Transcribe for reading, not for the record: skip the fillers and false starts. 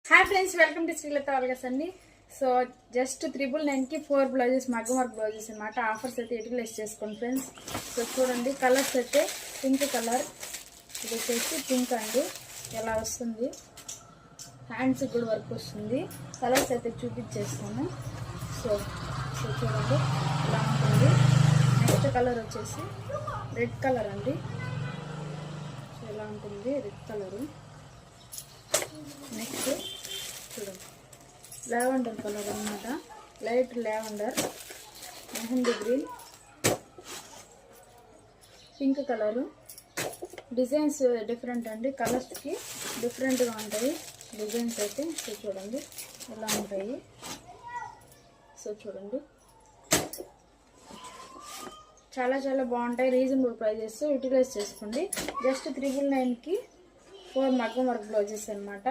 Hi friends, welcome to Sreelatha ఆల్గస్ అండి. So just 999కి 4 బ్లౌజెస్, మగ్గం వర్క్ బ్లౌజెస్ అనమాట. ఆఫర్స్ అయితే యూటిలైజ్ చేసుకోండి ఫ్రెండ్స్. సో చూడండి, కలర్స్ అయితే పింక్ కలర్, ఇది వచ్చేసి పింక్ అండి. ఎలా వస్తుంది, హ్యాండ్స్ కూడా వర్క్ వస్తుంది. కలర్స్ అయితే చూపించేస్తాను. సో సో చూడండి ఇలా ఉంటుంది. నెక్స్ట్ కలర్ వచ్చేసి రెడ్ కలర్ అండి. సో ఇలా ఉంటుంది రెడ్ కలరు. నెక్స్ట్ చూడండి, లావెండర్ కలర్ అన్నమాట. Light lavender, mehndi green, pink colour. Designs different అండి, కలర్స్కి డిఫరెంట్గా ఉంటాయి డిజైన్స్ అయితే. సో చూడండి ఎలా ఉంటాయి. సో చూడండి, చాలా చాలా బాగుంటాయి. రీజనబుల్ ప్రైజెస్, యూటిలైజ్ చేసుకోండి. జస్ట్ 999కి 4 మగ్గం వర్క్ బ్లౌజెస్ అనమాట.